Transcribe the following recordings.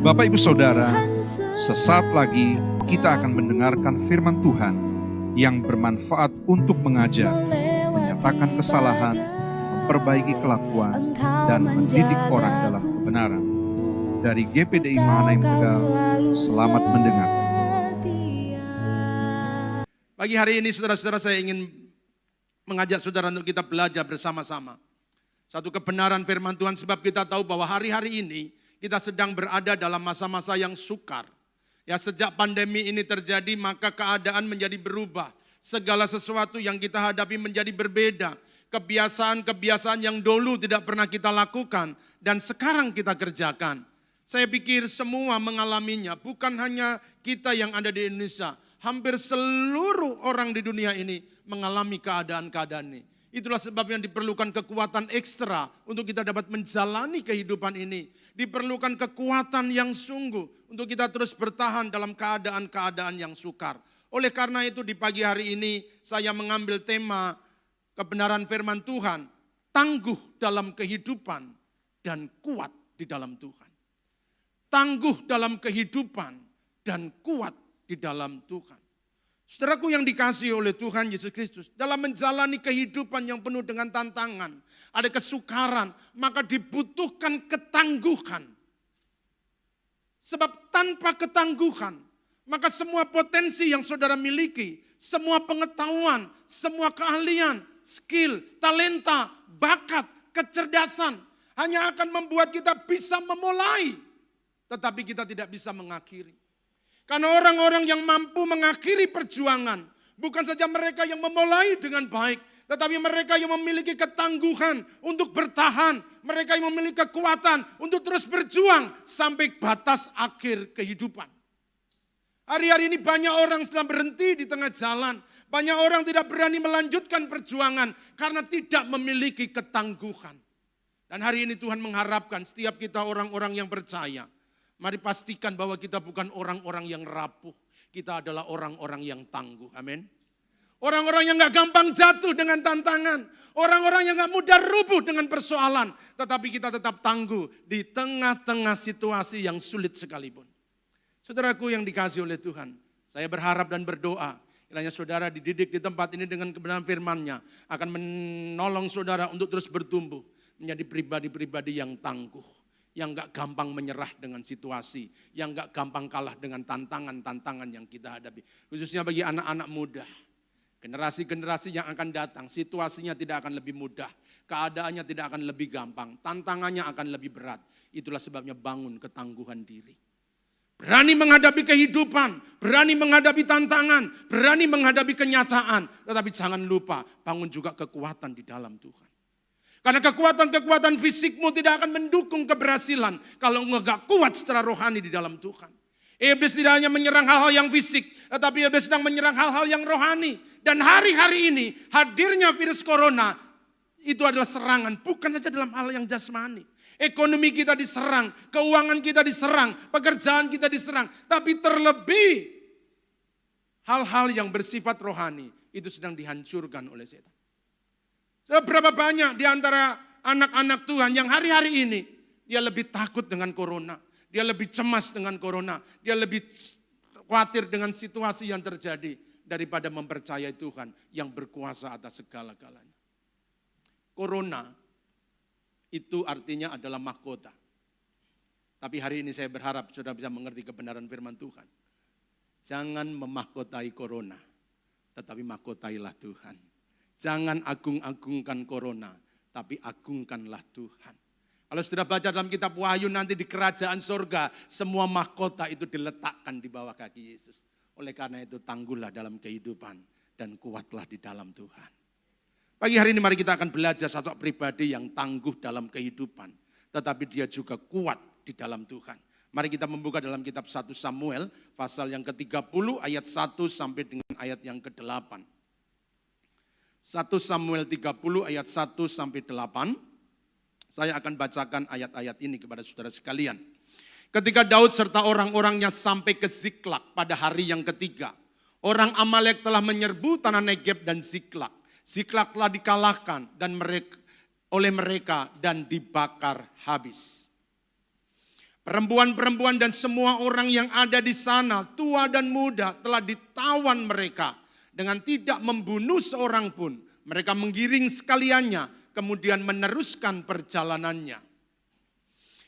Bapak Ibu Saudara, sesaat lagi kita akan mendengarkan firman Tuhan yang bermanfaat untuk mengajar, menyatakan kesalahan, memperbaiki kelakuan, dan mendidik orang dalam kebenaran. Dari GPDI Mahanaim Tegal, selamat mendengar. Pagi hari ini saudara-saudara, saya ingin mengajak saudara untuk kita belajar bersama-sama satu kebenaran firman Tuhan, sebab kita tahu bahwa hari-hari ini kita sedang berada dalam masa-masa yang sukar. Ya, sejak pandemi ini terjadi, maka keadaan menjadi berubah. Segala sesuatu yang kita hadapi menjadi berbeda. Kebiasaan-kebiasaan yang dulu tidak pernah kita lakukan dan sekarang kita kerjakan. Saya pikir semua mengalaminya, bukan hanya kita yang ada di Indonesia. Hampir seluruh orang di dunia ini mengalami keadaan-keadaan ini. Itulah sebabnya diperlukan kekuatan ekstra untuk kita dapat menjalani kehidupan ini. Diperlukan kekuatan yang sungguh untuk kita terus bertahan dalam keadaan-keadaan yang sukar. Oleh karena itu di pagi hari ini saya mengambil tema kebenaran firman Tuhan. Tangguh dalam kehidupan dan kuat di dalam Tuhan. Tangguh dalam kehidupan dan kuat di dalam Tuhan. Saudaraku yang dikasihi oleh Tuhan Yesus Kristus, dalam menjalani kehidupan yang penuh dengan tantangan, ada kesukaran, maka dibutuhkan ketangguhan. Sebab tanpa ketangguhan, maka semua potensi yang saudara miliki, semua pengetahuan, semua keahlian, skill, talenta, bakat, kecerdasan, hanya akan membuat kita bisa memulai, tetapi kita tidak bisa mengakhiri. Karena orang-orang yang mampu mengakhiri perjuangan, bukan saja mereka yang memulai dengan baik, tetapi mereka yang memiliki ketangguhan untuk bertahan, mereka yang memiliki kekuatan untuk terus berjuang sampai batas akhir kehidupan. Hari-hari ini banyak orang sedang berhenti di tengah jalan, banyak orang tidak berani melanjutkan perjuangan karena tidak memiliki ketangguhan. Dan hari ini Tuhan mengharapkan setiap kita orang-orang yang percaya, mari pastikan bahwa kita bukan orang-orang yang rapuh. Kita adalah orang-orang yang tangguh. Amin. Orang-orang yang gak gampang jatuh dengan tantangan. Orang-orang yang gak mudah rubuh dengan persoalan. Tetapi kita tetap tangguh di tengah-tengah situasi yang sulit sekalipun. Saudaraku yang dikasihi oleh Tuhan, saya berharap dan berdoa, kiranya saudara dididik di tempat ini dengan kebenaran firman-Nya, akan menolong saudara untuk terus bertumbuh menjadi pribadi-pribadi yang tangguh. Yang gak gampang menyerah dengan situasi, yang gak gampang kalah dengan tantangan-tantangan yang kita hadapi. Khususnya bagi anak-anak muda, generasi-generasi yang akan datang, situasinya tidak akan lebih mudah, keadaannya tidak akan lebih gampang, tantangannya akan lebih berat. Itulah sebabnya bangun ketangguhan diri. Berani menghadapi kehidupan, berani menghadapi tantangan, berani menghadapi kenyataan. Tetapi jangan lupa, bangun juga kekuatan di dalam Tuhan. Karena kekuatan-kekuatan fisikmu tidak akan mendukung keberhasilan kalau enggak kuat secara rohani di dalam Tuhan. Iblis tidak hanya menyerang hal-hal yang fisik, tetapi iblis sedang menyerang hal-hal yang rohani. Dan hari-hari ini hadirnya virus corona itu adalah serangan, bukan saja dalam hal yang jasmani. Ekonomi kita diserang, keuangan kita diserang, pekerjaan kita diserang. Tapi terlebih hal-hal yang bersifat rohani itu sedang dihancurkan oleh setan. Berapa banyak di antara anak-anak Tuhan yang hari-hari ini dia lebih takut dengan corona, dia lebih cemas dengan corona, dia lebih khawatir dengan situasi yang terjadi daripada mempercayai Tuhan yang berkuasa atas segala-galanya. Corona itu artinya adalah mahkota. Tapi hari ini saya berharap saudara bisa mengerti kebenaran firman Tuhan. Jangan memahkotai corona, tetapi mahkotailah Tuhan. Jangan agung-agungkan corona, tapi agungkanlah Tuhan. Kalau sudah baca dalam kitab Wahyu nanti di kerajaan surga, semua mahkota itu diletakkan di bawah kaki Yesus. Oleh karena itu tangguhlah dalam kehidupan dan kuatlah di dalam Tuhan. Pagi hari ini mari kita akan belajar sosok pribadi yang tangguh dalam kehidupan, tetapi dia juga kuat di dalam Tuhan. Mari kita membuka dalam kitab 1 Samuel, pasal yang ke-30 ayat 1 sampai dengan ayat yang ke-8. 1 Samuel 30 ayat 1 sampai 8. Saya akan bacakan ayat-ayat ini kepada saudara sekalian. Ketika Daud serta orang-orangnya sampai ke Ziklag pada hari yang ketiga, orang Amalek telah menyerbu tanah Negeb dan Ziklag. Ziklag telah dikalahkan oleh mereka dan dibakar habis. Perempuan-perempuan dan semua orang yang ada di sana, tua dan muda, telah ditawan mereka dengan tidak membunuh seorang pun. Mereka menggiring sekaliannya, kemudian meneruskan perjalanannya.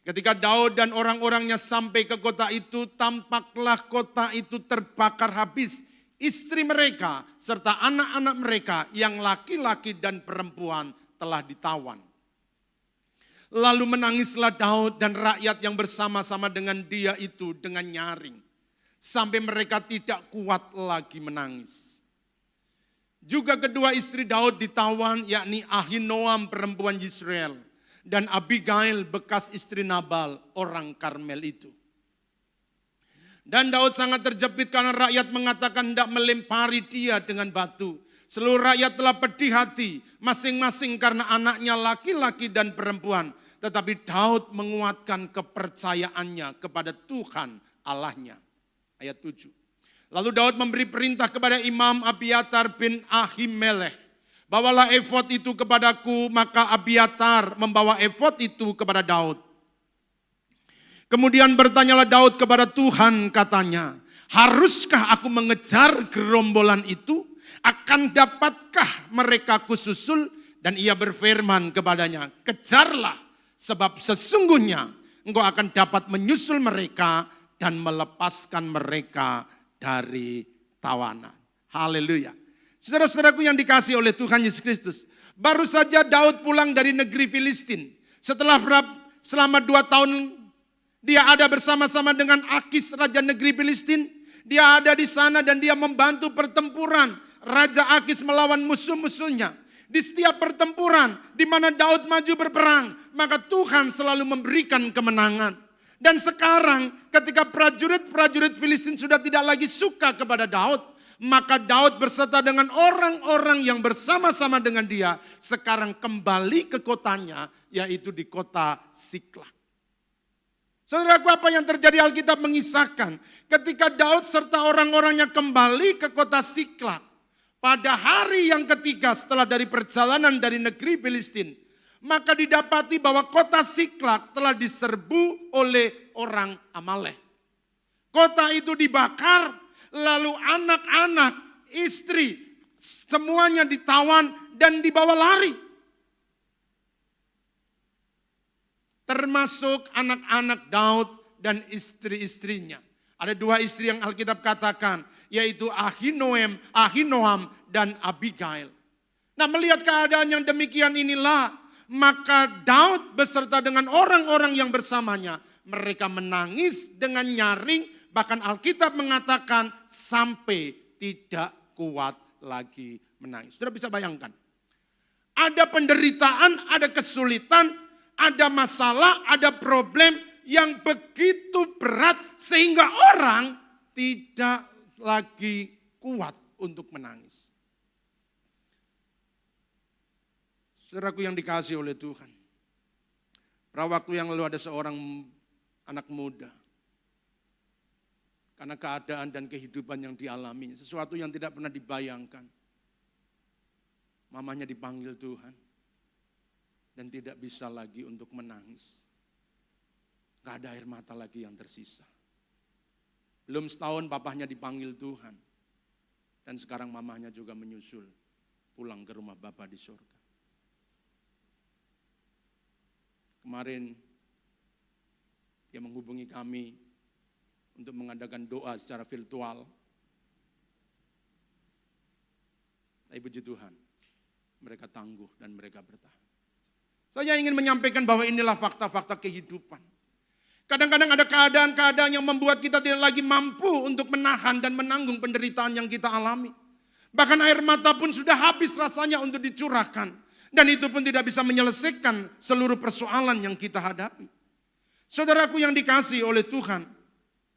Ketika Daud dan orang-orangnya sampai ke kota itu, tampaklah kota itu terbakar habis. Istri mereka serta anak-anak mereka yang laki-laki dan perempuan telah ditawan. Lalu menangislah Daud dan rakyat yang bersama-sama dengan dia itu dengan nyaring. Sampai mereka tidak kuat lagi menangis. Juga kedua istri Daud ditawan, yakni Ahinoam perempuan Yisrael dan Abigail bekas istri Nabal orang Karmel itu. Dan Daud sangat terjepit karena rakyat mengatakan hendak melempari dia dengan batu. Seluruh rakyat telah pedih hati masing-masing karena anaknya laki-laki dan perempuan. Tetapi Daud menguatkan kepercayaannya kepada Tuhan Allahnya. Ayat 7. Lalu Daud memberi perintah kepada Imam Abiatar bin Ahimelech. Bawalah efod itu kepadaku, maka Abiatar membawa efod itu kepada Daud. Kemudian bertanyalah Daud kepada Tuhan, katanya, haruskah aku mengejar gerombolan itu? Akan dapatkah mereka kususul? Dan ia berfirman kepadanya, kejarlah. Sebab sesungguhnya engkau akan dapat menyusul mereka dan melepaskan mereka dari tawanan. Haleluya. Saudara-saudaraku yang dikasihi oleh Tuhan Yesus Kristus. Baru saja Daud pulang dari negeri Filistin. Selama 2 tahun dia ada bersama-sama dengan Akis, raja negeri Filistin. Dia ada di sana dan dia membantu pertempuran. Raja Akis melawan musuh-musuhnya. Di setiap pertempuran di mana Daud maju berperang, maka Tuhan selalu memberikan kemenangan. Dan sekarang ketika prajurit-prajurit Filistin sudah tidak lagi suka kepada Daud, maka Daud berserta dengan orang-orang yang bersama-sama dengan dia sekarang kembali ke kotanya, yaitu di kota Siklag. Saudaraku, apa yang terjadi? Alkitab mengisahkan ketika Daud serta orang-orangnya kembali ke kota Siklag. Pada hari yang ketiga setelah dari perjalanan dari negeri Filistin, maka didapati bahwa kota Siklag telah diserbu oleh orang Amalek. Kota itu dibakar, lalu anak-anak, istri, semuanya ditawan dan dibawa lari. Termasuk anak-anak Daud dan istri-istrinya. Ada 2 istri yang Alkitab katakan, yaitu Ahinoam dan Abigail. Nah, melihat keadaan yang demikian inilah, maka Daud beserta dengan orang-orang yang bersamanya, mereka menangis dengan nyaring, bahkan Alkitab mengatakan sampai tidak kuat lagi menangis. Sudah bisa bayangkan, ada penderitaan, ada kesulitan, ada masalah, ada problem yang begitu berat sehingga orang tidak lagi kuat untuk menangis. Saudaraku yang dikasihi oleh Tuhan. Pada waktu yang lalu ada seorang anak muda. Karena keadaan dan kehidupan yang dialami, sesuatu yang tidak pernah dibayangkan. Mamanya dipanggil Tuhan. Dan tidak bisa lagi untuk menangis. Gak ada air mata lagi yang tersisa. Belum setahun papahnya dipanggil Tuhan. Dan sekarang mamahnya juga menyusul pulang ke rumah Bapa di surga. Kemarin dia menghubungi kami untuk mengadakan doa secara virtual. Tapi puji Tuhan, mereka tangguh dan mereka bertahan. Saya ingin menyampaikan bahwa inilah fakta-fakta kehidupan. Kadang-kadang ada keadaan-keadaan yang membuat kita tidak lagi mampu untuk menahan dan menanggung penderitaan yang kita alami. Bahkan air mata pun sudah habis rasanya untuk dicurahkan. Dan itu pun tidak bisa menyelesaikan seluruh persoalan yang kita hadapi. Saudaraku yang dikasihi oleh Tuhan,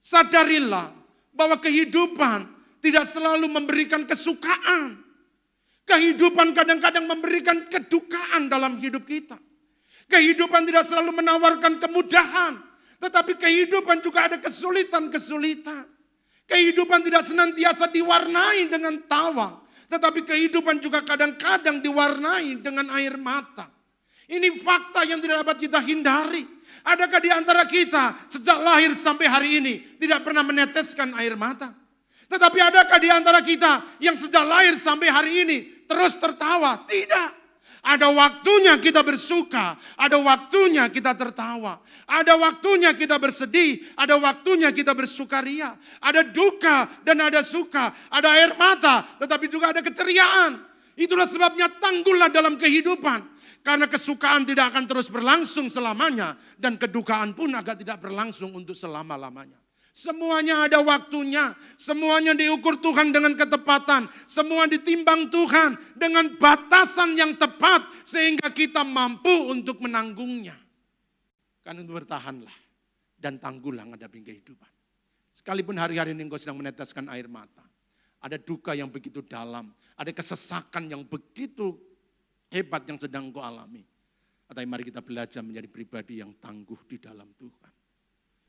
sadarilah bahwa kehidupan tidak selalu memberikan kesukaan. Kehidupan kadang-kadang memberikan kedukaan dalam hidup kita. Kehidupan tidak selalu menawarkan kemudahan. Tetapi kehidupan juga ada kesulitan-kesulitan. Kehidupan tidak senantiasa diwarnai dengan tawa. Tetapi kehidupan juga kadang-kadang diwarnai dengan air mata. Ini fakta yang tidak dapat kita hindari. Adakah di antara kita sejak lahir sampai hari ini tidak pernah meneteskan air mata? Tetapi adakah di antara kita yang sejak lahir sampai hari ini terus tertawa? Tidak. Ada waktunya kita bersuka, ada waktunya kita tertawa, ada waktunya kita bersedih, ada waktunya kita bersukaria, ada duka dan ada suka, ada air mata tetapi juga ada keceriaan. Itulah sebabnya tangguhlah dalam kehidupan. Karena kesukaan tidak akan terus berlangsung selamanya dan kedukaan pun agak tidak berlangsung untuk selama-lamanya. Semuanya ada waktunya, semuanya diukur Tuhan dengan ketepatan, semua ditimbang Tuhan dengan batasan yang tepat sehingga kita mampu untuk menanggungnya. Karena itu bertahanlah dan tangguhlah menghadapi kehidupan. Sekalipun hari-hari ini engkau sedang meneteskan air mata, ada duka yang begitu dalam, ada kesesakan yang begitu hebat yang sedang engkau alami. Tetapi mari kita belajar menjadi pribadi yang tangguh di dalam Tuhan.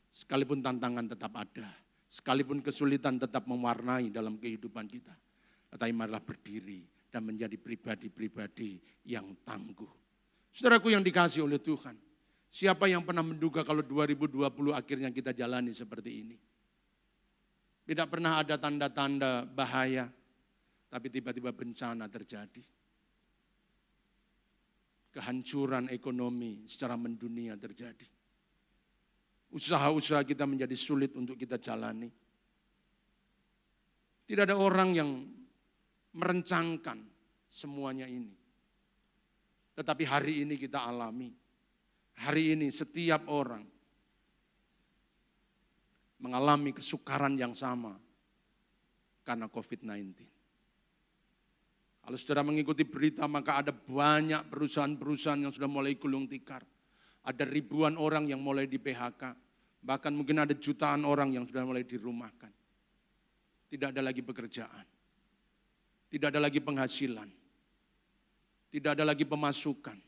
Sekalipun tantangan tetap ada, sekalipun kesulitan tetap mewarnai dalam kehidupan kita. Tetapi marilah berdiri dan menjadi pribadi-pribadi yang tangguh. Saudaraku yang dikasihi oleh Tuhan, siapa yang pernah menduga kalau 2020 akhirnya kita jalani seperti ini? Tidak pernah ada tanda-tanda bahaya, tapi tiba-tiba bencana terjadi. Kehancuran ekonomi secara mendunia terjadi. Usaha-usaha kita menjadi sulit untuk kita jalani. Tidak ada orang yang merencangkan semuanya ini. Tetapi hari ini kita alami. Hari ini setiap orang mengalami kesukaran yang sama karena COVID-19. Kalau saudara mengikuti berita maka ada banyak perusahaan-perusahaan yang sudah mulai gulung tikar. Ada ribuan orang yang mulai di PHK. Bahkan mungkin ada jutaan orang yang sudah mulai dirumahkan. Tidak ada lagi pekerjaan. Tidak ada lagi penghasilan. Tidak ada lagi pemasukan.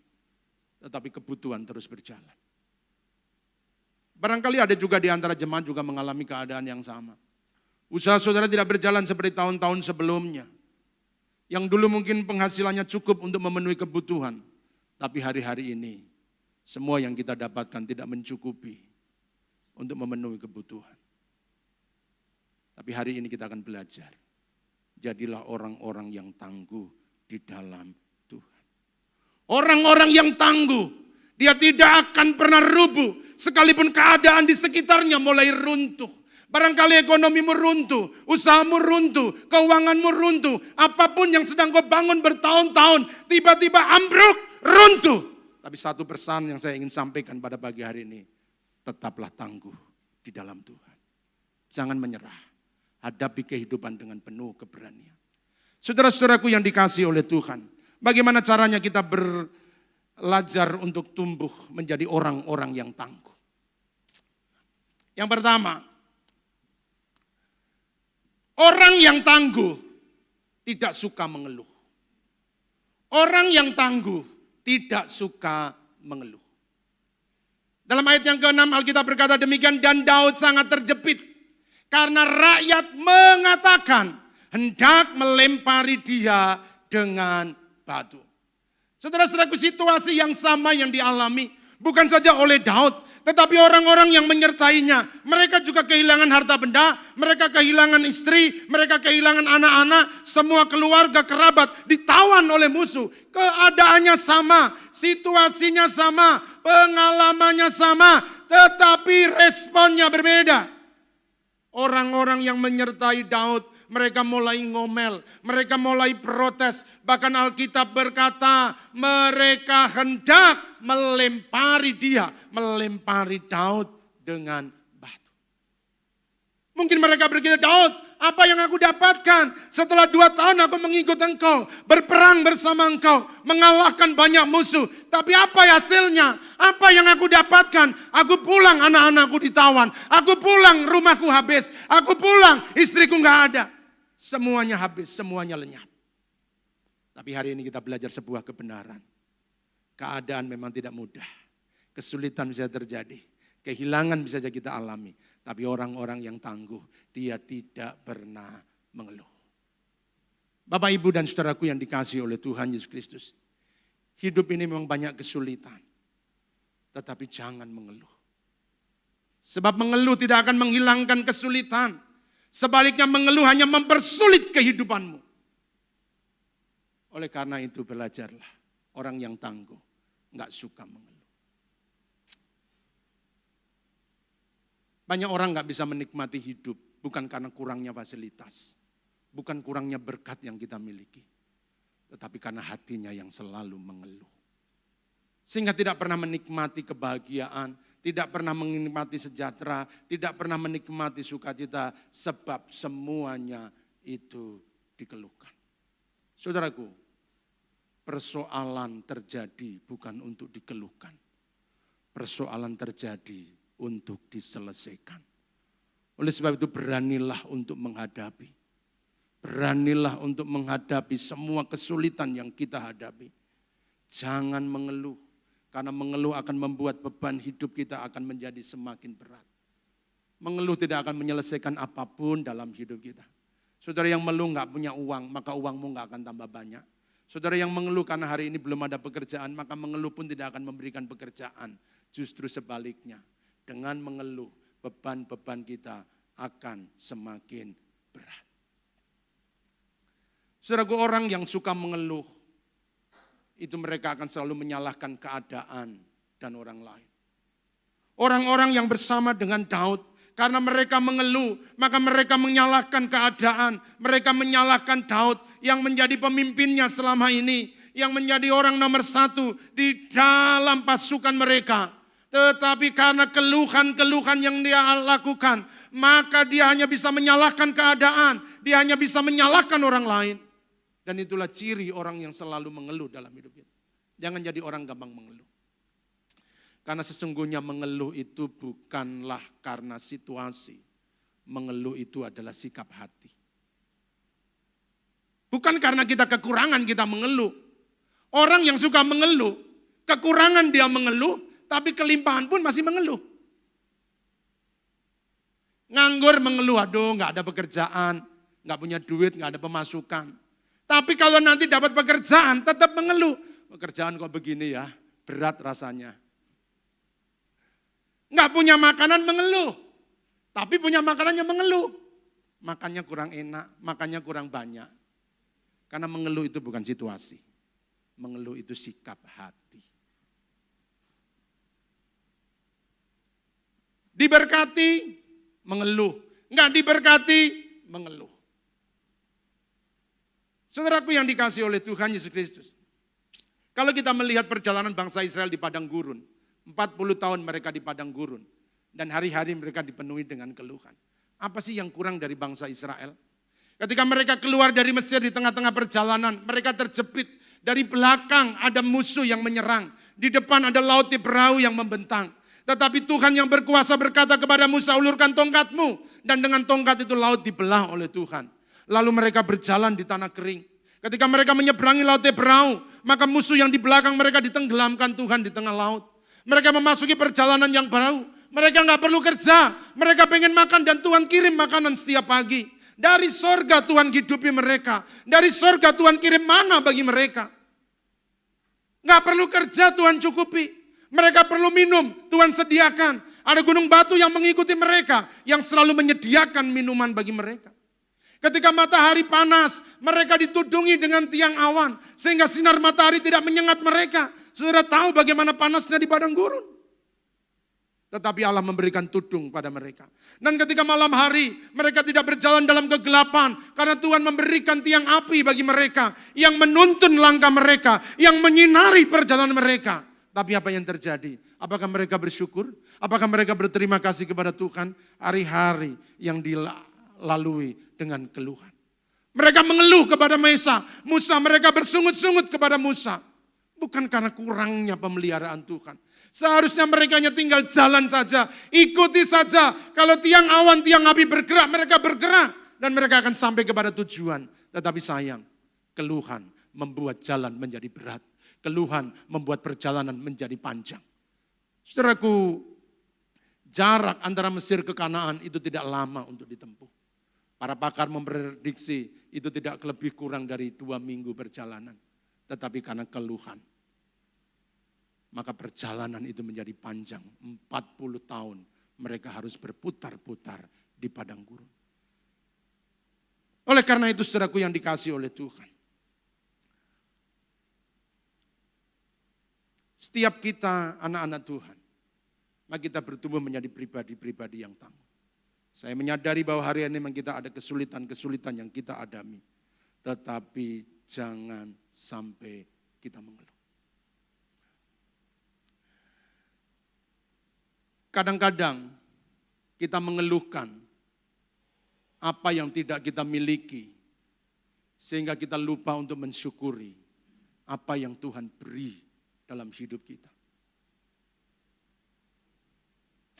Tetapi kebutuhan terus berjalan. Barangkali ada juga di antara jemaat juga mengalami keadaan yang sama. Usaha saudara tidak berjalan seperti tahun-tahun sebelumnya. Yang dulu mungkin penghasilannya cukup untuk memenuhi kebutuhan. Tapi hari-hari ini semua yang kita dapatkan tidak mencukupi untuk memenuhi kebutuhan. Tapi hari ini kita akan belajar. Jadilah orang-orang yang tangguh di dalam Tuhan. Orang-orang yang tangguh, dia tidak akan pernah rubuh. Sekalipun keadaan di sekitarnya mulai runtuh. Barangkali ekonomimu runtuh, usahamu runtuh, keuanganmu runtuh. Apapun yang sedang kau bangun bertahun-tahun, tiba-tiba ambruk, runtuh. Tapi satu pesan yang saya ingin sampaikan pada pagi hari ini, tetaplah tangguh di dalam Tuhan. Jangan menyerah, hadapi kehidupan dengan penuh keberanian. Saudara-saudaraku yang dikasihi oleh Tuhan, bagaimana caranya kita belajar untuk tumbuh menjadi orang-orang yang tangguh? Yang pertama, orang yang tangguh tidak suka mengeluh. Orang yang tangguh tidak suka mengeluh. Dalam ayat yang ke-6 Alkitab berkata demikian, dan Daud sangat terjepit karena rakyat mengatakan hendak melempari dia dengan batu. Saudara-saudaraku, situasi yang sama yang dialami bukan saja oleh Daud, tetapi orang-orang yang menyertainya, mereka juga kehilangan harta benda, mereka kehilangan istri, mereka kehilangan anak-anak, semua keluarga kerabat ditawan oleh musuh. Keadaannya sama, situasinya sama, pengalamannya sama, tetapi responnya berbeda. Orang-orang yang menyertai Daud, mereka mulai ngomel, mereka mulai protes. Bahkan Alkitab berkata mereka hendak melempari dia, melempari Daud dengan batu. Mungkin mereka berkata, Daud, apa yang aku dapatkan setelah 2 tahun aku mengikut engkau, berperang bersama engkau, mengalahkan banyak musuh. Tapi apa hasilnya? Apa yang aku dapatkan? Aku pulang, anak-anakku ditawan. Aku pulang, rumahku habis. Aku pulang, istriku gak ada. Semuanya habis, semuanya lenyap. Tapi hari ini kita belajar sebuah kebenaran. Keadaan memang tidak mudah. Kesulitan bisa terjadi. Kehilangan bisa saja kita alami. Tapi orang-orang yang tangguh, dia tidak pernah mengeluh. Bapak, Ibu, dan saudaraku yang dikasihi oleh Tuhan Yesus Kristus. Hidup ini memang banyak kesulitan. Tetapi jangan mengeluh. Sebab mengeluh tidak akan menghilangkan kesulitan. Sebaliknya mengeluh hanya mempersulit kehidupanmu. Oleh karena itu belajarlah. Orang yang tangguh nggak suka mengeluh. Banyak orang nggak bisa menikmati hidup bukan karena kurangnya fasilitas, bukan kurangnya berkat yang kita miliki, tetapi karena hatinya yang selalu mengeluh. Sehingga tidak pernah menikmati kebahagiaan, tidak pernah menikmati sejahtera, tidak pernah menikmati sukacita, sebab semuanya itu dikeluhkan. Saudaraku, persoalan terjadi bukan untuk dikeluhkan. Persoalan terjadi untuk diselesaikan. Oleh sebab itu beranilah untuk menghadapi. Beranilah untuk menghadapi semua kesulitan yang kita hadapi. Jangan mengeluh. Karena mengeluh akan membuat beban hidup kita akan menjadi semakin berat. Mengeluh tidak akan menyelesaikan apapun dalam hidup kita. Saudara yang mengeluh nggak punya uang, maka uangmu nggak akan tambah banyak. Saudara yang mengeluh karena hari ini belum ada pekerjaan, maka mengeluh pun tidak akan memberikan pekerjaan. Justru sebaliknya. Dengan mengeluh, beban-beban kita akan semakin berat. Saudaraku, orang yang suka mengeluh, itu mereka akan selalu menyalahkan keadaan dan orang lain. Orang-orang yang bersama dengan Daud, karena mereka mengeluh, maka mereka menyalahkan keadaan, mereka menyalahkan Daud yang menjadi pemimpinnya selama ini, yang menjadi orang nomor 1 di dalam pasukan mereka. Tetapi karena keluhan-keluhan yang dia lakukan, maka dia hanya bisa menyalahkan keadaan, dia hanya bisa menyalahkan orang lain. Dan itulah ciri orang yang selalu mengeluh dalam hidup kita. Jangan jadi orang gampang mengeluh. Karena sesungguhnya mengeluh itu bukanlah karena situasi. Mengeluh itu adalah sikap hati. Bukan karena kita kekurangan kita mengeluh. Orang yang suka mengeluh, kekurangan dia mengeluh, tapi kelimpahan pun masih mengeluh. Nganggur mengeluh, aduh gak ada pekerjaan, gak punya duit, gak ada pemasukan. Tapi kalau nanti dapat pekerjaan tetap mengeluh. Pekerjaan kok begini ya, berat rasanya. Gak punya makanan mengeluh, tapi punya makanannya mengeluh. Makannya kurang enak, makannya kurang banyak. Karena mengeluh itu bukan situasi. Mengeluh itu sikap hati. Diberkati, mengeluh. Enggak diberkati, mengeluh. Saudaraku yang dikasihi oleh Tuhan Yesus Kristus. Kalau kita melihat perjalanan bangsa Israel di padang gurun. 40 tahun mereka di padang gurun. Dan hari-hari mereka dipenuhi dengan keluhan. Apa sih yang kurang dari bangsa Israel? Ketika mereka keluar dari Mesir di tengah-tengah perjalanan. Mereka terjepit. Dari belakang ada musuh yang menyerang. Di depan ada laut perahu yang membentang. Tetapi Tuhan yang berkuasa berkata kepada Musa, ulurkan tongkatmu. Dan dengan tongkat itu laut dibelah oleh Tuhan. Lalu mereka berjalan di tanah kering. Ketika mereka menyeberangi laut perahu, maka musuh yang di belakang mereka ditenggelamkan Tuhan di tengah laut. Mereka memasuki perjalanan yang baru. Mereka nggak perlu kerja. Mereka pengen makan dan Tuhan kirim makanan setiap pagi. Dari sorga Tuhan hidupi mereka. Dari sorga Tuhan kirim mana bagi mereka. Nggak perlu kerja Tuhan cukupi. Mereka perlu minum, Tuhan sediakan. Ada gunung batu yang mengikuti mereka, yang selalu menyediakan minuman bagi mereka. Ketika matahari panas, mereka ditudungi dengan tiang awan, sehingga sinar matahari tidak menyengat mereka. Saudara tahu bagaimana panasnya di padang gurun. Tetapi Allah memberikan tudung pada mereka. Dan ketika malam hari, mereka tidak berjalan dalam kegelapan, karena Tuhan memberikan tiang api bagi mereka, yang menuntun langkah mereka, yang menyinari perjalanan mereka. Tapi apa yang terjadi? Apakah mereka bersyukur? Apakah mereka berterima kasih kepada Tuhan? Hari-hari yang dilalui dengan keluhan. Mereka mengeluh kepada Musa, mereka bersungut-sungut kepada Musa. Bukan karena kurangnya pemeliharaan Tuhan. Seharusnya mereka hanya tinggal jalan saja, ikuti saja. Kalau tiang awan, tiang api bergerak, mereka bergerak. Dan mereka akan sampai kepada tujuan. Tetapi sayang, keluhan membuat jalan menjadi berat. Keluhan membuat perjalanan menjadi panjang. Saudaraku, jarak antara Mesir ke Kanaan itu tidak lama untuk ditempuh. Para pakar memprediksi itu tidak lebih kurang dari 2 minggu perjalanan. Tetapi karena keluhan, Maka perjalanan itu menjadi panjang. 40 tahun mereka harus berputar-putar di padang gurun. Oleh karena itu saudaraku yang dikasihi oleh Tuhan. Setiap kita anak-anak Tuhan, maka kita bertumbuh menjadi pribadi-pribadi yang tangguh. Saya menyadari bahwa hari ini memang kita ada kesulitan-kesulitan yang kita alami. Tetapi jangan sampai kita mengeluh. Kadang-kadang kita mengeluhkan apa yang tidak kita miliki. Sehingga kita lupa untuk mensyukuri apa yang Tuhan beri dalam hidup kita.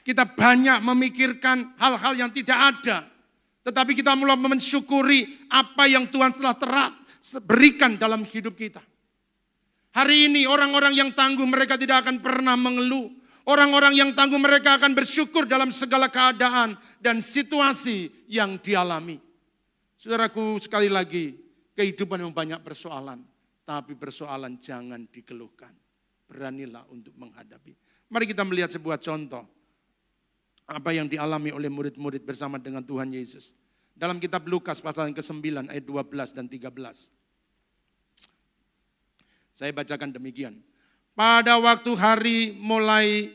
Kita banyak memikirkan hal-hal yang tidak ada. Tetapi kita mulai mensyukuri apa yang Tuhan telah berikan dalam hidup kita. Hari ini orang-orang yang tangguh mereka tidak akan pernah mengeluh. Orang-orang yang tangguh mereka akan bersyukur dalam segala keadaan dan situasi yang dialami. Saudaraku sekali lagi, kehidupan memang banyak persoalan. Tapi persoalan jangan dikeluhkan. Beranilah untuk menghadapi. Mari kita melihat sebuah contoh. Apa yang dialami oleh murid-murid bersama dengan Tuhan Yesus. Dalam kitab Lukas pasal yang ke-9 ayat 12 dan 13. Saya bacakan demikian. Pada waktu hari mulai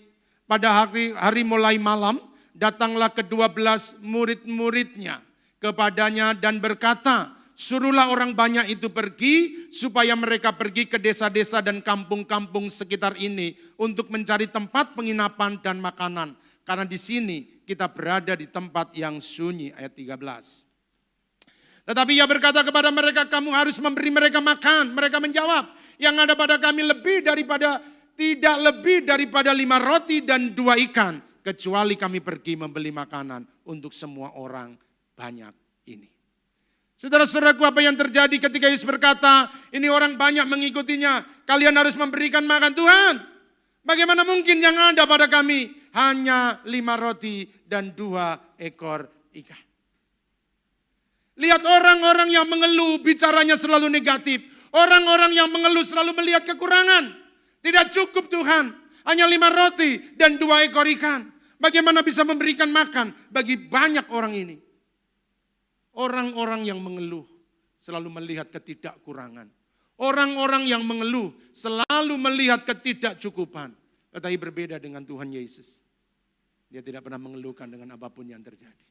malam, datanglah ke-12 murid-muridnya kepadanya dan berkata, suruhlah orang banyak itu pergi, supaya mereka pergi ke desa-desa dan kampung-kampung sekitar ini untuk mencari tempat penginapan dan makanan. Karena di sini kita berada di tempat yang sunyi, ayat 13. Tetapi ia berkata kepada mereka, kamu harus memberi mereka makan. Mereka menjawab, yang ada pada kami tidak lebih daripada 5 roti dan 2 ikan. Kecuali kami pergi membeli makanan untuk semua orang banyak ini. Saudara-saudaraku, apa yang terjadi ketika Yesus berkata, ini orang banyak mengikutinya, kalian harus memberikan makan. Tuhan, bagaimana mungkin yang ada pada kami hanya 5 roti dan 2 ekor ikan. Lihat orang-orang yang mengeluh, bicaranya selalu negatif. Orang-orang yang mengeluh selalu melihat kekurangan. Tidak cukup Tuhan, hanya 5 roti dan 2 ekor ikan. Bagaimana bisa memberikan makan bagi banyak orang ini? Orang-orang yang mengeluh selalu melihat ketidakkurangan. Orang-orang yang mengeluh selalu melihat ketidakcukupan. Tetapi berbeda dengan Tuhan Yesus. Dia tidak pernah mengeluhkan dengan apapun yang terjadi.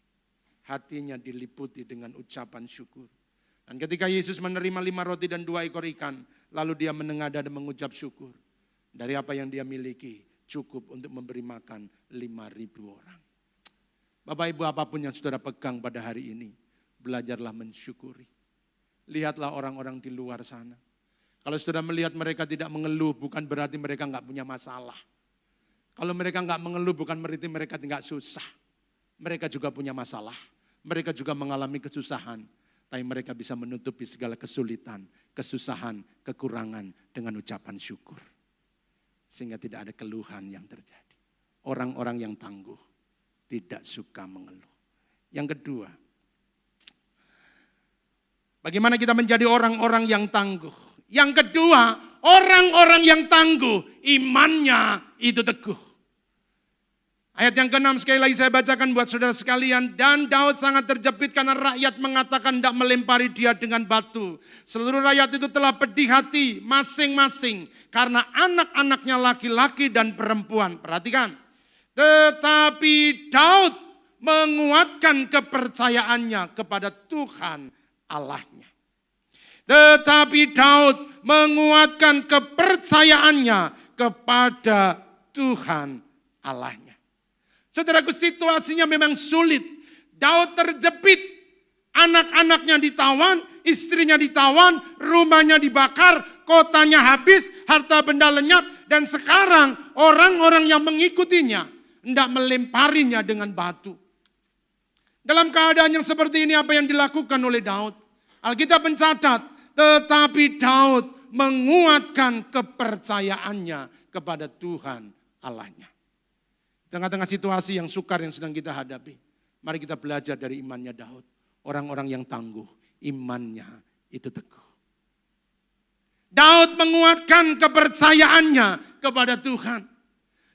Hatinya diliputi dengan ucapan syukur. Dan ketika Yesus menerima 5 roti dan 2 ekor ikan, lalu dia menengadah dan mengucap syukur. Dari apa yang dia miliki, cukup untuk memberi makan 5.000 orang. Bapak Ibu, apapun yang saudara pegang pada hari ini, belajarlah mensyukuri. Lihatlah orang-orang di luar sana. Kalau saudara melihat mereka tidak mengeluh, bukan berarti mereka enggak punya masalah. Kalau mereka enggak mengeluh, bukan berarti mereka tidak susah. Mereka juga punya masalah. Mereka juga mengalami kesusahan. Tapi mereka bisa menutupi segala kesulitan, kesusahan, kekurangan dengan ucapan syukur. Sehingga tidak ada keluhan yang terjadi. Orang-orang yang tangguh tidak suka mengeluh. Yang kedua, bagaimana kita menjadi orang-orang yang tangguh? Yang kedua, orang-orang yang tangguh, imannya itu teguh. Ayat yang ke-6 sekali lagi saya bacakan buat saudara sekalian. Dan Daud sangat terjepit karena rakyat mengatakan tidak melempari dia dengan batu. Seluruh rakyat itu telah pedih hati masing-masing. Karena anak-anaknya laki-laki dan perempuan. Perhatikan. Tetapi Daud menguatkan kepercayaannya kepada Tuhan Allahnya. Tetapi Daud menguatkan kepercayaannya kepada Tuhan Allahnya. Saudaraku, situasinya memang sulit. Daud terjepit, anak-anaknya ditawan, istrinya ditawan, rumahnya dibakar, kotanya habis, harta benda lenyap, dan sekarang orang-orang yang mengikutinya hendak melemparinya dengan batu. Dalam keadaan yang seperti ini, apa yang dilakukan oleh Daud? Alkitab mencatat, tetapi Daud menguatkan kepercayaannya kepada Tuhan Allahnya. Tengah-tengah situasi yang sukar yang sedang kita hadapi, mari kita belajar dari imannya Daud. Orang-orang yang tangguh, imannya itu teguh. Daud menguatkan kepercayaannya kepada Tuhan.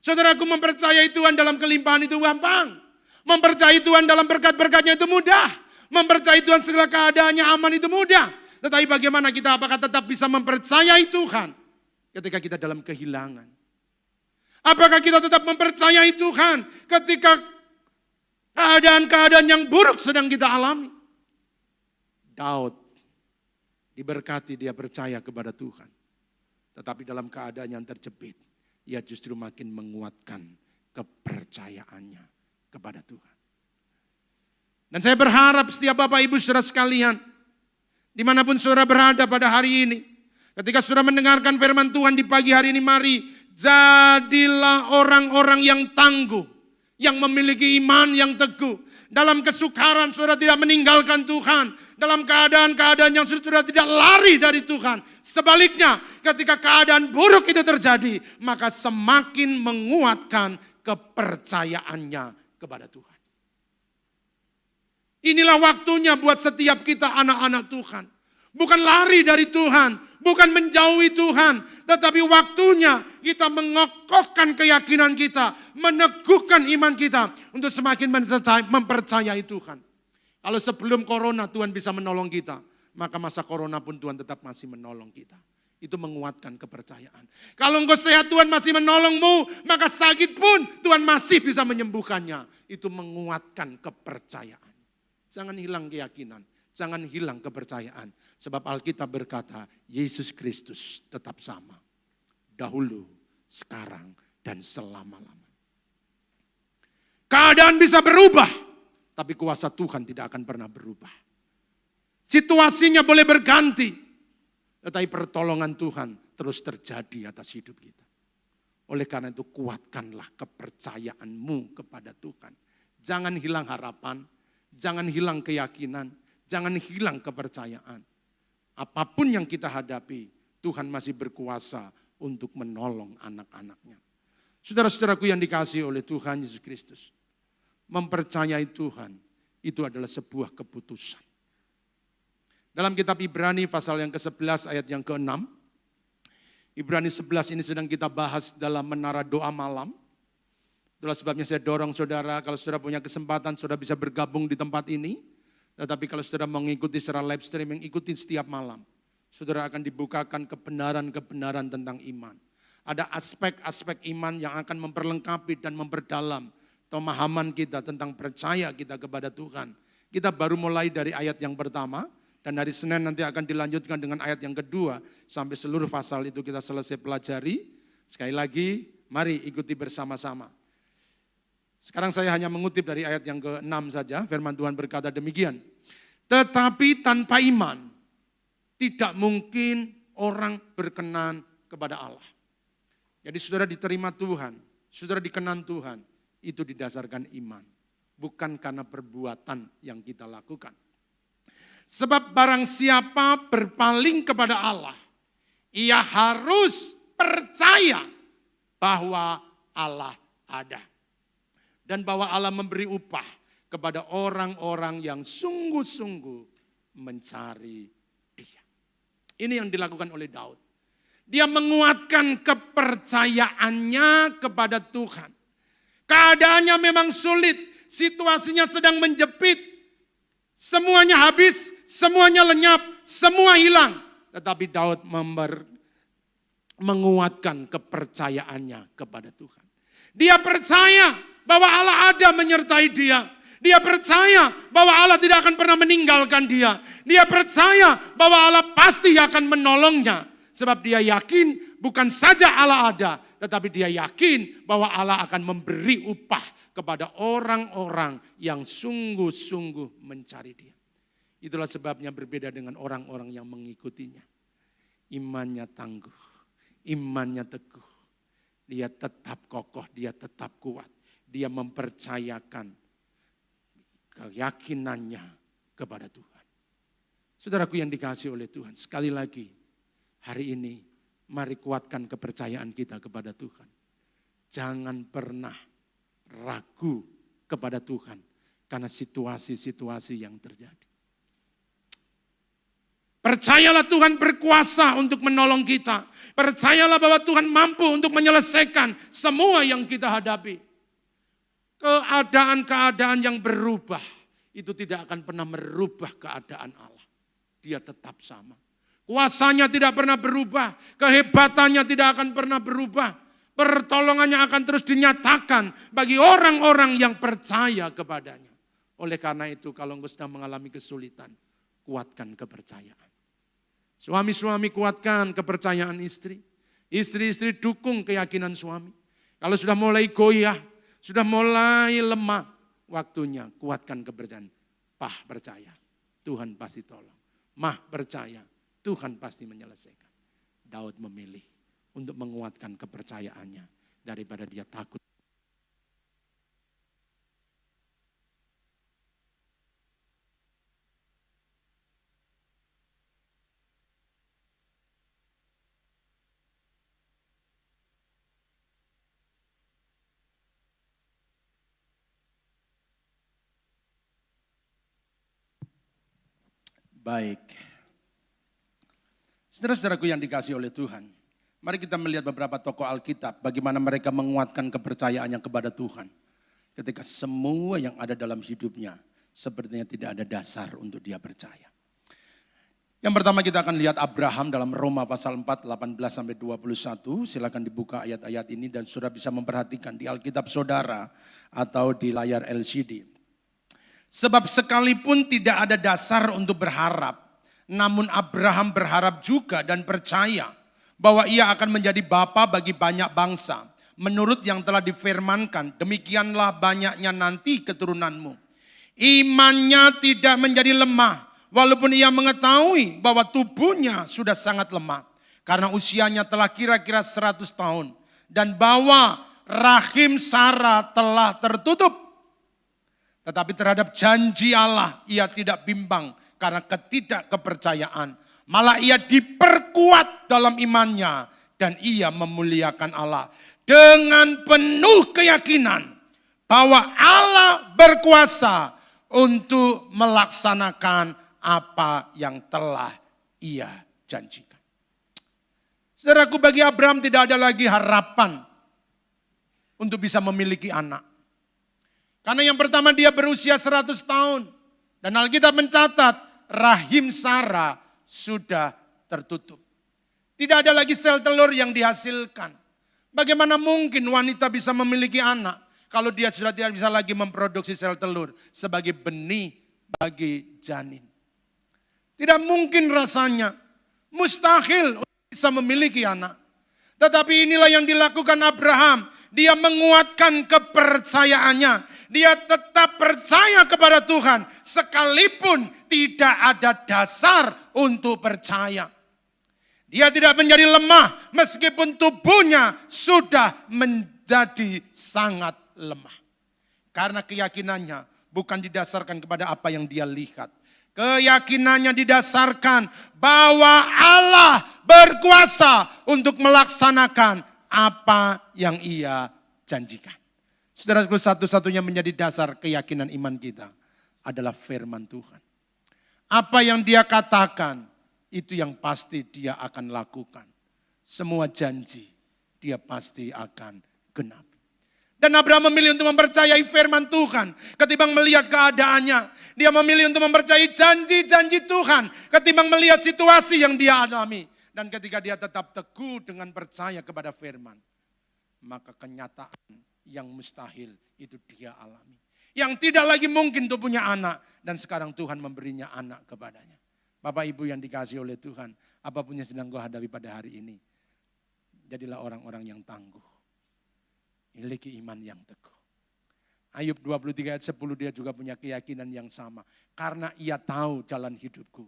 Saudaraku, mempercayai Tuhan dalam kelimpahan itu gampang. Mempercayai Tuhan dalam berkat-berkatnya itu mudah. Mempercayai Tuhan segala keadaannya aman itu mudah. Tetapi bagaimana kita apakah tetap bisa mempercayai Tuhan ketika kita dalam kehilangan? Apakah kita tetap mempercayai Tuhan ketika keadaan-keadaan yang buruk sedang kita alami? Daud diberkati, dia percaya kepada Tuhan. Tetapi dalam keadaan yang terjepit, ia justru makin menguatkan kepercayaannya kepada Tuhan. Dan saya berharap setiap Bapak Ibu saudara sekalian, dimanapun saudara berada pada hari ini, ketika saudara mendengarkan firman Tuhan di pagi hari ini, mari jadilah orang-orang yang tangguh, yang memiliki iman yang teguh. Dalam kesukaran saudara tidak meninggalkan Tuhan. Dalam keadaan-keadaan yang saudara tidak lari dari Tuhan. Sebaliknya ketika keadaan buruk itu terjadi, maka semakin menguatkan kepercayaannya kepada Tuhan. Inilah waktunya buat setiap kita anak-anak Tuhan. Bukan lari dari Tuhan, bukan menjauhi Tuhan, tetapi waktunya kita mengokohkan keyakinan kita, meneguhkan iman kita untuk semakin mempercayai Tuhan. Kalau sebelum corona Tuhan bisa menolong kita, maka masa corona pun Tuhan tetap masih menolong kita. Itu menguatkan kepercayaan. Kalau engkau sehat Tuhan masih menolongmu, maka sakit pun Tuhan masih bisa menyembuhkannya. Itu menguatkan kepercayaan. Jangan hilang keyakinan. Jangan hilang kepercayaan. Sebab Alkitab berkata, Yesus Kristus tetap sama. Dahulu, sekarang, dan selama-lamanya. Keadaan bisa berubah, tapi kuasa Tuhan tidak akan pernah berubah. Situasinya boleh berganti, tetapi pertolongan Tuhan terus terjadi atas hidup kita. Oleh karena itu kuatkanlah kepercayaanmu kepada Tuhan. Jangan hilang harapan, jangan hilang keyakinan, jangan hilang kepercayaan. Apapun yang kita hadapi, Tuhan masih berkuasa untuk menolong anak-anaknya. Saudara-saudaraku yang dikasihi oleh Tuhan Yesus Kristus, mempercayai Tuhan itu adalah sebuah keputusan. Dalam kitab Ibrani pasal yang ke-11 ayat yang ke-6, Ibrani 11 ini sedang kita bahas dalam menara doa malam. Itulah sebabnya saya dorong saudara, kalau saudara punya kesempatan, saudara bisa bergabung di tempat ini. Tetapi kalau saudara mengikuti secara live streaming, ikuti setiap malam. Saudara akan dibukakan kebenaran-kebenaran tentang iman. Ada aspek-aspek iman yang akan memperlengkapi dan memperdalam pemahaman kita tentang percaya kita kepada Tuhan. Kita baru mulai dari ayat yang pertama, dan hari Senin nanti akan dilanjutkan dengan ayat yang kedua, sampai seluruh pasal itu kita selesai pelajari. Sekali lagi, mari ikuti bersama-sama. Sekarang saya hanya mengutip dari ayat yang ke-6 saja, firman Tuhan berkata demikian. Tetapi tanpa iman, tidak mungkin orang berkenan kepada Allah. Jadi saudara diterima Tuhan, saudara dikenan Tuhan, itu didasarkan iman. Bukan karena perbuatan yang kita lakukan. Sebab barang siapa berpaling kepada Allah, ia harus percaya bahwa Allah ada. Dan bahwa Allah memberi upah kepada orang-orang yang sungguh-sungguh mencari Dia. Ini yang dilakukan oleh Daud. Dia menguatkan kepercayaannya kepada Tuhan. Keadaannya memang sulit, situasinya sedang menjepit. Semuanya habis, semuanya lenyap, semua hilang. Tetapi Daud menguatkan kepercayaannya kepada Tuhan. Dia percaya bahwa Allah ada menyertai dia. Dia percaya bahwa Allah tidak akan pernah meninggalkan dia. Dia percaya bahwa Allah pasti akan menolongnya. Sebab dia yakin bukan saja Allah ada, tetapi dia yakin bahwa Allah akan memberi upah kepada orang-orang yang sungguh-sungguh mencari dia. Itulah sebabnya berbeda dengan orang-orang yang mengikutinya. Imannya tangguh, imannya teguh. Dia tetap kokoh, dia tetap kuat. Dia mempercayakan keyakinannya kepada Tuhan. Saudaraku yang dikasihi oleh Tuhan, sekali lagi hari ini mari kuatkan kepercayaan kita kepada Tuhan. Jangan pernah ragu kepada Tuhan karena situasi-situasi yang terjadi. Percayalah Tuhan berkuasa untuk menolong kita. Percayalah bahwa Tuhan mampu untuk menyelesaikan semua yang kita hadapi. Keadaan-keadaan yang berubah itu tidak akan pernah merubah keadaan Allah. Dia tetap sama. Kuasanya tidak pernah berubah. Kehebatannya tidak akan pernah berubah. Pertolongannya akan terus dinyatakan bagi orang-orang yang percaya kepadanya. Oleh karena itu kalau engkau sedang mengalami kesulitan, kuatkan kepercayaan. Suami-suami kuatkan kepercayaan istri. Istri-istri dukung keyakinan suami. Kalau sudah mulai goyah, sudah mulai lemah, waktunya kuatkan kepercayaan. Pah percaya, Tuhan pasti tolong. Mah percaya, Tuhan pasti menyelesaikan. Daud memilih untuk menguatkan kepercayaannya daripada dia takut. Baik. Saudara-saudaraku yang dikasihi oleh Tuhan, mari kita melihat beberapa tokoh Alkitab, bagaimana mereka menguatkan kepercayaannya kepada Tuhan. Ketika semua yang ada dalam hidupnya, sepertinya tidak ada dasar untuk dia percaya. Yang pertama kita akan lihat Abraham dalam Roma pasal 4, 18-21. Silakan dibuka ayat-ayat ini dan saudara bisa memperhatikan di Alkitab saudara atau di layar LCD. Sebab sekalipun tidak ada dasar untuk berharap, namun Abraham berharap juga dan percaya bahwa ia akan menjadi bapa bagi banyak bangsa. Menurut yang telah difirmankan, demikianlah banyaknya nanti keturunanmu. Imannya tidak menjadi lemah, walaupun ia mengetahui bahwa tubuhnya sudah sangat lemah. Karena usianya telah kira-kira 100 tahun. Dan bahwa rahim Sarah telah tertutup. Tetapi terhadap janji Allah ia tidak bimbang karena ketidakkepercayaan. Malah ia diperkuat dalam imannya dan ia memuliakan Allah. Dengan penuh keyakinan bahwa Allah berkuasa untuk melaksanakan apa yang telah ia janjikan. Saudaraku, bagi Abraham tidak ada lagi harapan untuk bisa memiliki anak. Karena yang pertama dia berusia 100 tahun. Dan Alkitab mencatat rahim Sarah sudah tertutup. Tidak ada lagi sel telur yang dihasilkan. Bagaimana mungkin wanita bisa memiliki anak kalau dia sudah tidak bisa lagi memproduksi sel telur sebagai benih bagi janin. Tidak mungkin rasanya. Mustahil bisa memiliki anak. Tetapi inilah yang dilakukan Abraham. Dia menguatkan kepercayaannya. Dia tetap percaya kepada Tuhan sekalipun tidak ada dasar untuk percaya. Dia tidak menjadi lemah meskipun tubuhnya sudah menjadi sangat lemah. Karena keyakinannya bukan didasarkan kepada apa yang dia lihat. Keyakinannya didasarkan bahwa Allah berkuasa untuk melaksanakan apa yang ia janjikan. Saudara, satu-satunya menjadi dasar keyakinan iman kita adalah firman Tuhan. Apa yang dia katakan, itu yang pasti dia akan lakukan. Semua janji dia pasti akan genapi. Dan Abraham memilih untuk mempercayai firman Tuhan ketimbang melihat keadaannya. Dia memilih untuk mempercayai janji-janji Tuhan ketimbang melihat situasi yang dia alami. Dan ketika dia tetap teguh dengan percaya kepada firman, maka kenyataan yang mustahil itu dia alami. Yang tidak lagi mungkin untuk punya anak. Dan sekarang Tuhan memberinya anak kepadanya. Bapak Ibu yang dikasihi oleh Tuhan, apapun yang sedang kau hadapi pada hari ini, jadilah orang-orang yang tangguh. Miliki iman yang teguh. Ayub 23 ayat 10 dia juga punya keyakinan yang sama. Karena ia tahu jalan hidupku.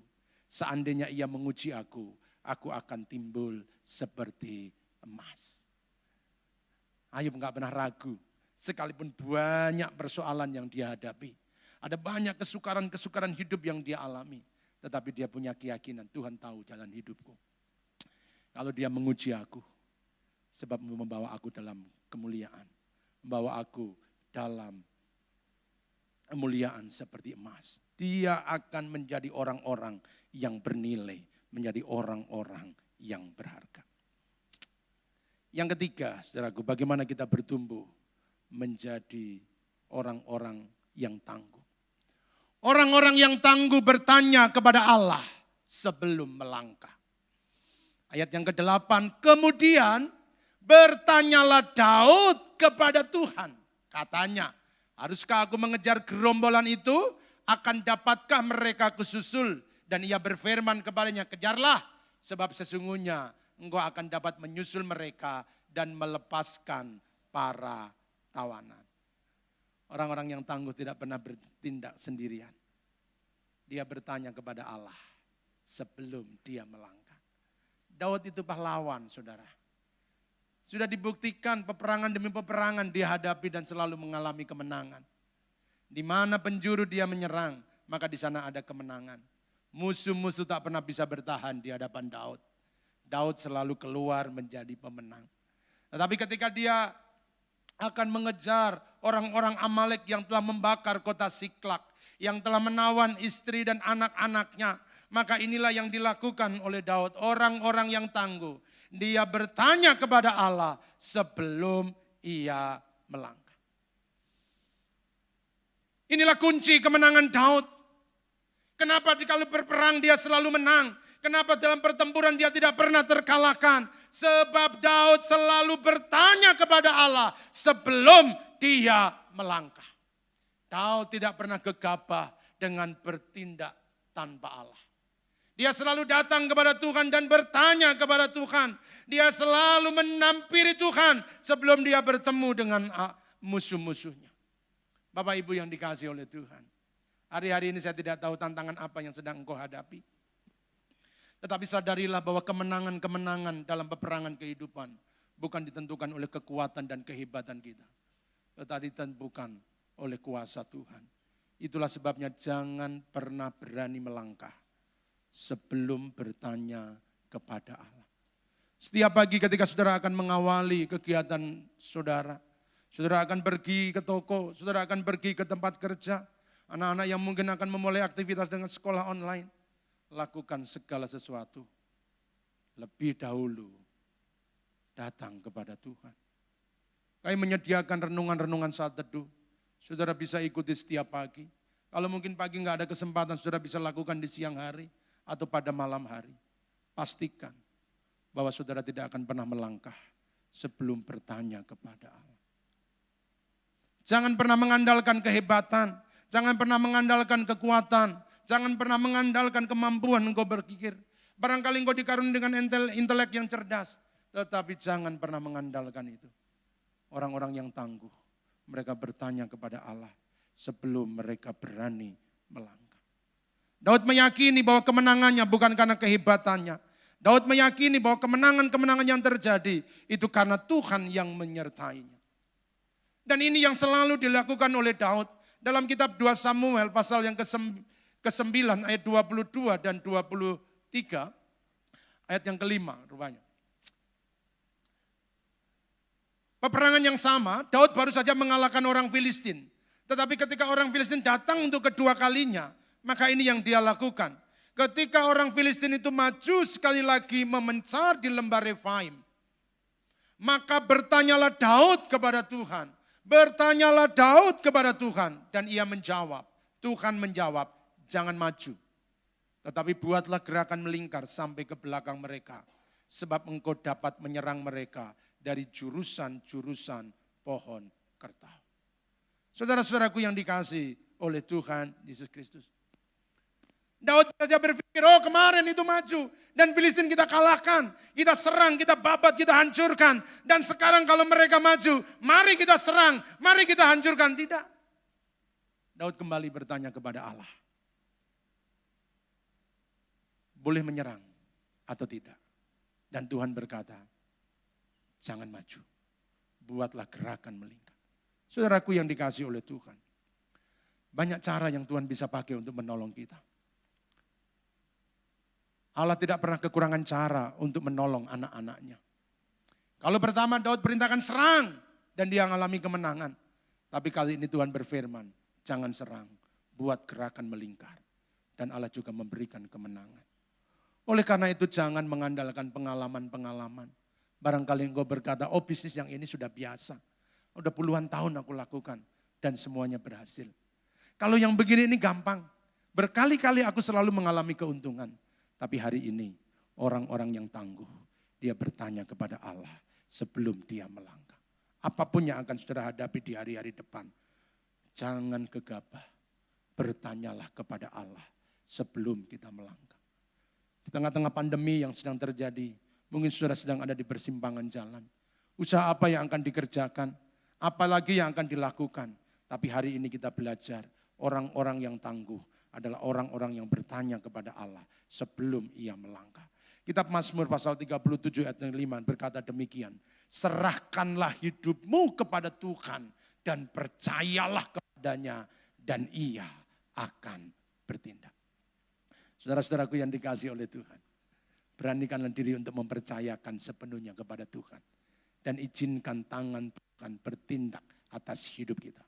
Seandainya ia menguji aku akan timbul seperti emas. Ayub gak pernah ragu. Sekalipun banyak persoalan yang dia hadapi. Ada banyak kesukaran-kesukaran hidup yang dia alami. Tetapi dia punya keyakinan, Tuhan tahu jalan hidupku. Kalau dia menguji aku, sebab membawa aku dalam kemuliaan. Membawa aku dalam kemuliaan seperti emas. Dia akan menjadi orang-orang yang bernilai menjadi orang-orang yang berharga. Yang ketiga, saudaraku, bagaimana kita bertumbuh menjadi orang-orang yang tangguh. Orang-orang yang tangguh bertanya kepada Allah sebelum melangkah. Ayat yang ke-8, kemudian bertanyalah Daud kepada Tuhan. Katanya, haruskah aku mengejar gerombolan itu? Akan dapatkah mereka kususul? Dan ia berfirman kepadanya, kejarlah, sebab sesungguhnya engkau akan dapat menyusul mereka dan melepaskan para tawanan. Orang-orang yang tangguh tidak pernah bertindak sendirian. Dia bertanya kepada Allah sebelum dia melangkah. Daud itu pahlawan, saudara. Sudah dibuktikan peperangan demi peperangan dia hadapi dan selalu mengalami kemenangan. Di mana penjuru dia menyerang, maka di sana ada kemenangan. Musuh-musuh tak pernah bisa bertahan di hadapan Daud. Daud selalu keluar menjadi pemenang. Tetapi ketika dia akan mengejar orang-orang Amalek yang telah membakar kota Siklak, yang telah menawan istri dan anak-anaknya, maka inilah yang dilakukan oleh Daud, orang-orang yang tangguh. Dia bertanya kepada Allah sebelum ia melangkah. Inilah kunci kemenangan Daud. Kenapa kalau berperang dia selalu menang? Kenapa dalam pertempuran dia tidak pernah terkalahkan? Sebab Daud selalu bertanya kepada Allah sebelum dia melangkah. Daud tidak pernah gegabah dengan bertindak tanpa Allah. Dia selalu datang kepada Tuhan dan bertanya kepada Tuhan. Dia selalu menampiri Tuhan sebelum dia bertemu dengan musuh-musuhnya. Bapak Ibu yang dikasihi oleh Tuhan. Hari-hari ini saya tidak tahu tantangan apa yang sedang engkau hadapi. Tetapi sadarilah bahwa kemenangan-kemenangan dalam peperangan kehidupan bukan ditentukan oleh kekuatan dan kehebatan kita. Tetapi ditentukan oleh kuasa Tuhan. Itulah sebabnya jangan pernah berani melangkah sebelum bertanya kepada Allah. Setiap pagi ketika saudara akan mengawali kegiatan saudara, saudara akan pergi ke toko, saudara akan pergi ke tempat kerja, anak-anak yang mungkin akan memulai aktivitas dengan sekolah online, lakukan segala sesuatu lebih dahulu datang kepada Tuhan. Kami menyediakan renungan-renungan saat teduh, saudara bisa ikuti setiap pagi. Kalau mungkin pagi nggak ada kesempatan, saudara bisa lakukan di siang hari atau pada malam hari. Pastikan bahwa saudara tidak akan pernah melangkah sebelum bertanya kepada Allah. Jangan pernah mengandalkan kehebatan, jangan pernah mengandalkan kekuatan, jangan pernah mengandalkan kemampuan engkau berpikir. Barangkali engkau dikaruniai dengan intelek yang cerdas, tetapi jangan pernah mengandalkan itu. Orang-orang yang tangguh, mereka bertanya kepada Allah sebelum mereka berani melangkah. Daud meyakini bahwa kemenangannya bukan karena kehebatannya. Daud meyakini bahwa kemenangan-kemenangan yang terjadi itu karena Tuhan yang menyertainya. Dan ini yang selalu dilakukan oleh Daud dalam kitab 2 Samuel pasal yang ke-9 ayat 22 dan 23, ayat yang ke-5 rupanya. Peperangan yang sama, Daud baru saja mengalahkan orang Filistin. Tetapi ketika orang Filistin datang untuk kedua kalinya, maka ini yang dia lakukan. Ketika orang Filistin itu maju sekali lagi memencar di lembah Refaim, maka bertanyalah Daud kepada Tuhan. Bertanyalah Daud kepada Tuhan dan ia menjawab. Tuhan menjawab, jangan maju. Tetapi buatlah gerakan melingkar sampai ke belakang mereka. Sebab engkau dapat menyerang mereka dari jurusan-jurusan pohon kertau. Saudara-saudaraku yang dikasihi oleh Tuhan Yesus Kristus. Daud saja berpikir, oh kemarin itu maju. Dan Filistin kita kalahkan, kita serang, kita babat, kita hancurkan. Dan sekarang kalau mereka maju, mari kita serang, mari kita hancurkan. Tidak. Daud kembali bertanya kepada Allah. Boleh menyerang atau tidak? Dan Tuhan berkata, jangan maju. Buatlah gerakan melingkar. Saudaraku yang dikasihi oleh Tuhan. Banyak cara yang Tuhan bisa pakai untuk menolong kita. Allah tidak pernah kekurangan cara untuk menolong anak-anaknya. Kalau pertama Daud perintahkan serang dan dia mengalami kemenangan. Tapi kali ini Tuhan berfirman, jangan serang, buat gerakan melingkar. Dan Allah juga memberikan kemenangan. Oleh karena itu jangan mengandalkan pengalaman-pengalaman. Barangkali engkau berkata, oh bisnis yang ini sudah biasa. Udah puluhan tahun aku lakukan dan semuanya berhasil. Kalau yang begini ini gampang. Berkali-kali aku selalu mengalami keuntungan. Tapi hari ini orang-orang yang tangguh, dia bertanya kepada Allah sebelum dia melangkah. Apapun yang akan saudara hadapi di hari-hari depan, jangan gegabah. Bertanyalah kepada Allah sebelum kita melangkah. Di tengah-tengah pandemi yang sedang terjadi, mungkin saudara sedang ada di persimpangan jalan. Usaha apa yang akan dikerjakan, apalagi yang akan dilakukan. Tapi hari ini kita belajar, orang-orang yang tangguh adalah orang-orang yang bertanya kepada Allah sebelum ia melangkah. Kitab Mazmur pasal 37 ayat 5 berkata demikian. Serahkanlah hidupmu kepada Tuhan dan percayalah kepadanya dan ia akan bertindak. Saudara-saudaraku yang dikasihi oleh Tuhan. Beranikanlah diri untuk mempercayakan sepenuhnya kepada Tuhan. Dan izinkan tangan Tuhan bertindak atas hidup kita.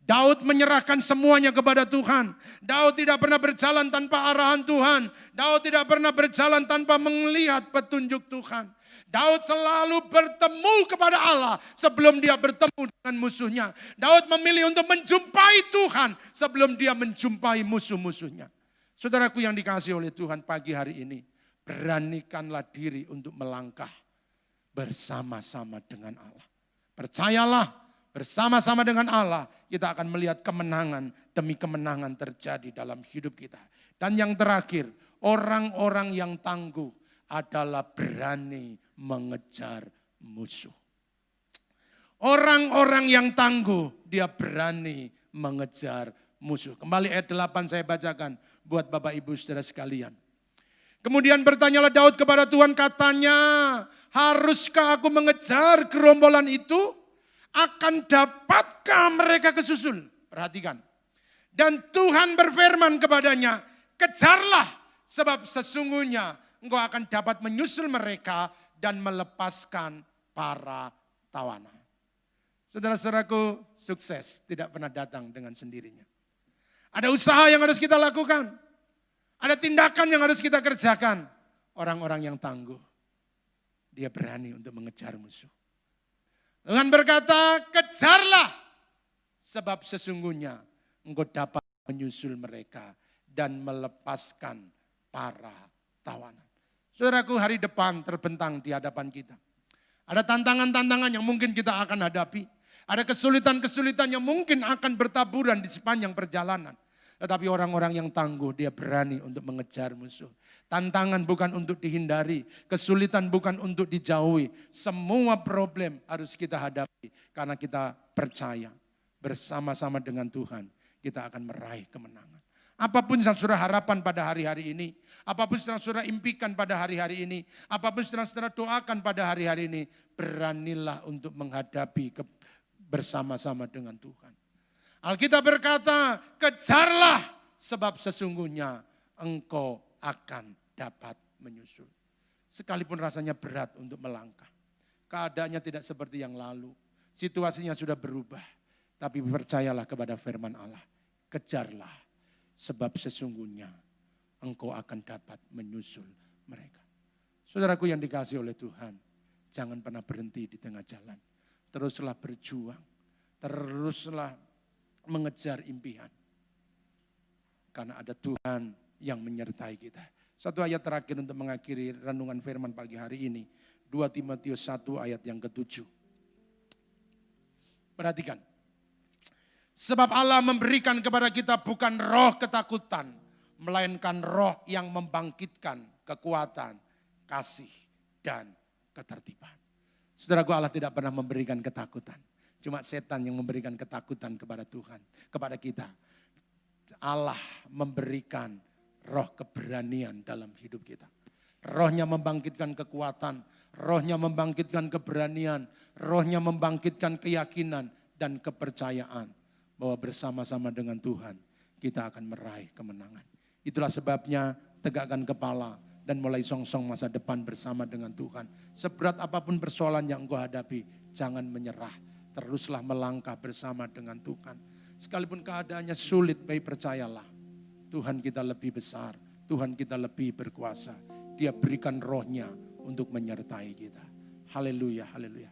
Daud menyerahkan semuanya kepada Tuhan. Daud tidak pernah berjalan tanpa arahan Tuhan. Daud tidak pernah berjalan tanpa melihat petunjuk Tuhan. Daud selalu bertemu kepada Allah sebelum dia bertemu dengan musuhnya. Daud memilih untuk menjumpai Tuhan sebelum dia menjumpai musuh-musuhnya. Saudaraku yang dikasihi oleh Tuhan pagi hari ini, beranikanlah diri untuk melangkah bersama-sama dengan Allah. Percayalah, bersama-sama dengan Allah, kita akan melihat kemenangan demi kemenangan terjadi dalam hidup kita. Dan yang terakhir, orang-orang yang tangguh adalah berani mengejar musuh. Orang-orang yang tangguh, dia berani mengejar musuh. Kembali ayat 8 saya bacakan buat Bapak Ibu Saudara sekalian. Kemudian bertanyalah Daud kepada Tuhan, katanya, haruskah aku mengejar gerombolan itu? Akan dapatkah mereka kesusul? Perhatikan. Dan Tuhan berfirman kepadanya, kejarlah sebab sesungguhnya engkau akan dapat menyusul mereka dan melepaskan para tawanan. Saudara-saudaraku, sukses tidak pernah datang dengan sendirinya. Ada usaha yang harus kita lakukan. Ada tindakan yang harus kita kerjakan. Orang-orang yang tangguh, dia berani untuk mengejar musuh. Tuhan berkata, kejarlah. Sebab sesungguhnya engkau dapat menyusul mereka dan melepaskan para tawanan. Saudaraku, hari depan terbentang di hadapan kita. Ada tantangan-tantangan yang mungkin kita akan hadapi. Ada kesulitan-kesulitan yang mungkin akan bertaburan di sepanjang perjalanan. Tetapi orang-orang yang tangguh, dia berani untuk mengejar musuh. Tantangan bukan untuk dihindari, kesulitan bukan untuk dijauhi. Semua problem harus kita hadapi karena kita percaya bersama-sama dengan Tuhan kita akan meraih kemenangan. Apapun yang saudara harapan pada hari-hari ini, apapun yang saudara impikan pada hari-hari ini, apapun yang saudara doakan pada hari-hari ini, beranilah untuk menghadapi bersama-sama dengan Tuhan. Alkitab berkata, kejarlah sebab sesungguhnya engkau akan dapat menyusul. Sekalipun rasanya berat untuk melangkah. Keadaannya tidak seperti yang lalu. Situasinya sudah berubah. Tapi percayalah kepada firman Allah. Kejarlah sebab sesungguhnya engkau akan dapat menyusul mereka. Saudaraku yang dikasihi oleh Tuhan, jangan pernah berhenti di tengah jalan. Teruslah berjuang. Teruslah mengejar impian. Karena ada Tuhan yang menyertai kita. Satu ayat terakhir untuk mengakhiri renungan firman pagi hari ini. 2 Timotius 1 ayat yang ke-7. Perhatikan. Sebab Allah memberikan kepada kita bukan roh ketakutan, melainkan roh yang membangkitkan kekuatan, kasih, dan ketertiban. Saudaraku, Allah tidak pernah memberikan ketakutan. Cuma setan yang memberikan ketakutan kepada Tuhan, kepada kita. Allah memberikan roh keberanian dalam hidup kita. Rohnya membangkitkan kekuatan, rohnya membangkitkan keberanian, rohnya membangkitkan keyakinan dan kepercayaan bahwa bersama-sama dengan Tuhan kita akan meraih kemenangan. Itulah sebabnya tegakkan kepala dan mulai songsong masa depan bersama dengan Tuhan. Seberat apapun persoalan yang engkau hadapi, jangan menyerah. Teruslah melangkah bersama dengan Tuhan. Sekalipun keadaannya sulit, baik percayalah. Tuhan kita lebih besar, Tuhan kita lebih berkuasa. Dia berikan rohnya untuk menyertai kita. Haleluya, haleluya.